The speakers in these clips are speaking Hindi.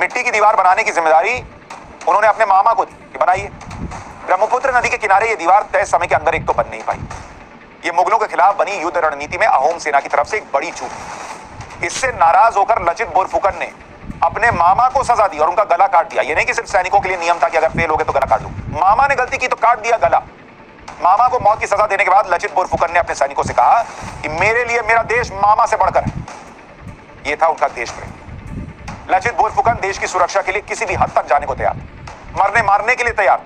मिट्टी की दीवार बनाने की जिम्मेदारी उन्होंने अपने मामा को दी कि बनाइए। ब्रह्मपुत्र नदी के किनारे ये दीवार तय समय के अंदर एक तो बन नहीं पाई। ये मुगलों के खिलाफ बनी युद्ध रणनीति में अहोम सेना की तरफ से एक बड़ी चूक। इससे नाराज होकर लचित बोरफुकन ने अपने मामा को सजा दी और उनका गला काट दिया। ये नहीं कि सिर्फ सैनिकों के लिए नियम था कि अगर फेल हो गए तो गला काट लो। मामा ने गलती की तो काट दिया गला। मामा को मौत की सजा देने के बाद लचित बोरफुकन ने अपने सैनिकों से कहा कि मेरे लिए मेरा देश मामा से बढ़कर है। यह था उनका देश प्रेम। लचित बोरफुकन देश की सुरक्षा के लिए किसी भी हद तक जाने को तैयार, मरने मारने के लिए तैयार।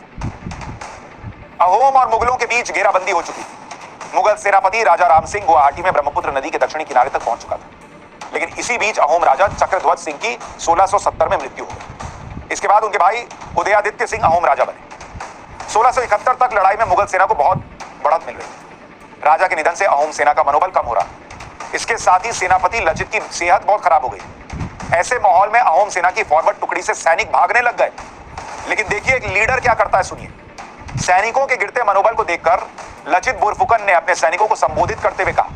अहोम और मुगलों के बीच घेराबंदी हो चुकी थी। मुगल सेनापति राजा राम सिंह गुवाहाटी में ब्रह्मपुत्र नदी के दक्षिणी किनारे तक पहुंच चुका था, लेकिन इसी बीच अहोम राजा चक्रध्वज सिंह की 1670 में मृत्यु हो गई। इसके बाद उनके भाई उदयादित्य सिंह अहोम राजा बने। 1671 तक लड़ाई में मुगल सेना को बहुत बढ़त मिल रही। राजा के निधन से अहोम सेना का मनोबल कम हो रहा। इसके साथ ही सेनापति लचित की सेहत बहुत खराब हो गई। ऐसे माहौल में अहोम सेना की फॉरवर्ड टुकड़ी से सैनिक भागने लग गए। लेकिन देखिए एक लीडर क्या करता है, सुनिए। सैनिकों के गिरते मनोबल को देखकर लचित बोरफुकन ने अपने सैनिकों को संबोधित करते हुए कहा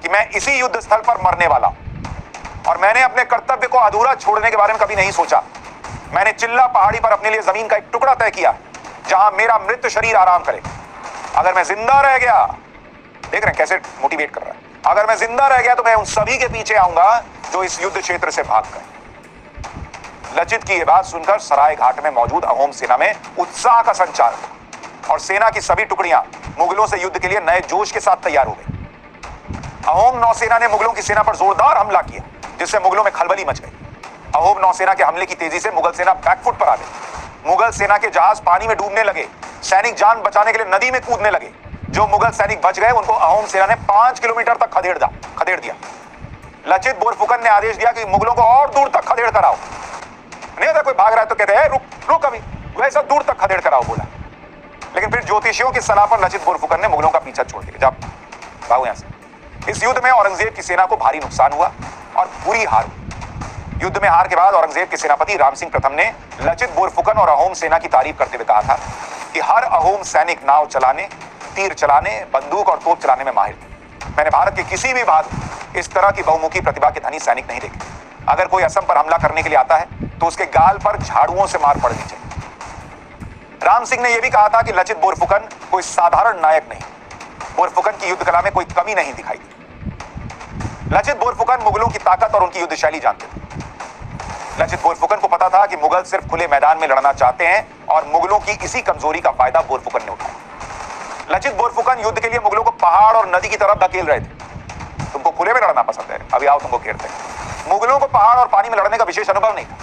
कि मैं इसी युद्ध स्थल पर मरने वाला हूं और मैंने अपने कर्तव्य को अधूरा छोड़ने के बारे में कभी नहीं सोचा। मैंने चिल्ला पहाड़ी पर अपने लिए जमीन का एक टुकड़ा तय किया जहां मेरा मृत शरीर आराम करे। अगर मैं जिंदा रह गया, देख रहे हैं कैसे मोटिवेट कर रहा है, अगर मैं जिंदा रह गया तो मैं उन सभी के पीछे आऊंगा जो इस युद्ध क्षेत्र से भाग गए। लचित की यह बात सुनकर सराय घाट में मौजूद अहोम सेना में उत्साह का संचार हुआ और सेना की सभी टुकड़ियां मुगलों से युद्ध के लिए नए जोश के साथ तैयार हो गई। अहोम नौसेना ने मुगलों की सेना पर जोरदार हमला किया, जिससे मुगलों में खलबली मच गई। अहोम नौसेना के हमले की तेजी से मुगल सेना बैकफुट पर आ गई। मुगल सेना के जहाज पानी में डूबने लगे। सैनिक जान बचाने के लिए नदी में कूदने लगे। जो मुगल सैनिक बच गए उनको अहोम सेना ने 5 किलोमीटर तक खदेड़ दिया। लचित बोरफुकन ने आदेश दिया कि मुगलों को और दूर तक खदेड़ कर आओ। नहीं अगर कोई भाग रहा है तो कहते हैं रुक अभी, वैसा दूर तक खदेड़ कर आओ बोला। लेकिन फिर ज्योतिषियों की सलाह पर लचित बोरफुकन ने मुगलों का पीछा छोड़ दिया। जब भागो यहां से। इस युद्ध में औरंगजेब की सेना को भारी नुकसान हुआ और बुरी हार हुई। युद्ध में हार के बाद औरंगजेब के सेनापति राम सिंह प्रथम ने लचित बोरफुकन और अहोम सेना की तारीफ करते हुए कहा था कि हर अहोम सैनिक नाव चलाने, तीर चलाने, बंदूक और तोप चलाने में माहिर थे। मैंने भारत के किसी भी भाग में इस तरह की बहुमुखी प्रतिभा के धनी सैनिक नहीं देखे। अगर कोई असम पर हमला करने के लिए आता है तो उसके गाल पर झाड़ुओं से मार पड़नी चाहिए। राम सिंह ने यह भी कहा था कि लचित बोरफुकन कोई साधारण नायक नहीं। बोरफुकन की युद्ध कला में कोई कमी नहीं दिखाई दी। लचित बोरफुकन मुगलों की ताकत और उनकी युद्ध शैली जानते थे। लचित बोरफुकन को पता था कि मुगल सिर्फ खुले मैदान में लड़ना चाहते हैं और मुगलों की इसी कमजोरी का फायदा बोरफुकन ने उठाया। लचित बोरफुकन युद्ध के लिए मुगलों को पहाड़ और नदी की तरफ धकेल रहे थे। तुमको खुले में लड़ना पसंद है, अभी आओ तुमको घेरते हैं। मुगलों को पहाड़ और पानी में लड़ने का विशेष अनुभव नहीं था।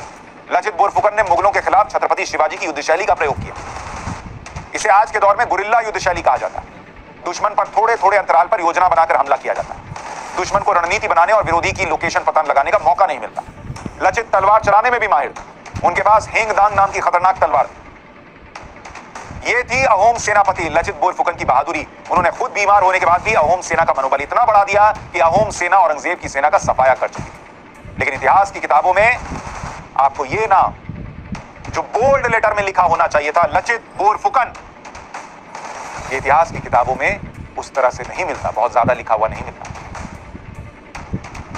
लचित बोरफुकन ने मुगलों के खिलाफ छत्रपति शिवाजी की युद्ध शैली का प्रयोग किया। इसे आज के दौर में गुरिल्ला युद्ध शैली कहा जाता है। दुश्मन पर थोड़े थोड़े अंतराल पर योजना बनाकर हमला किया जाता है। दुश्मन को रणनीति बनाने और विरोधी की लोकेशन पता लगाने का मौका नहीं मिलता। लचित तलवार चलाने में भी माहिर था। उनके पास हेंग दांग नाम की खतरनाक तलवार थी। ये थी अहोम सेनापति लचित बोरफुकन की बहादुरी। उन्होंने खुद बीमार होने के बाद भी अहोम सेना का मनोबल इतना बढ़ा दिया कि अहोम सेना औरंगजेब की सेना का सफाया कर चुकी थी। लेकिन इतिहास की किताबों में आपको यह नाम जो बोल्ड लेटर में लिखा होना चाहिए था, लचित बोरफुकन, ये इतिहास की किताबों में उस तरह से नहीं मिलता, बहुत ज्यादा लिखा हुआ नहीं मिलता।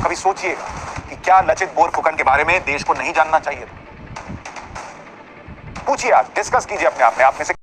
कभी सोचिएगा कि क्या लचित बोरफुकन के बारे में देश को नहीं जानना चाहिए था? पूछिए, आज डिस्कस कीजिए अपने आप में से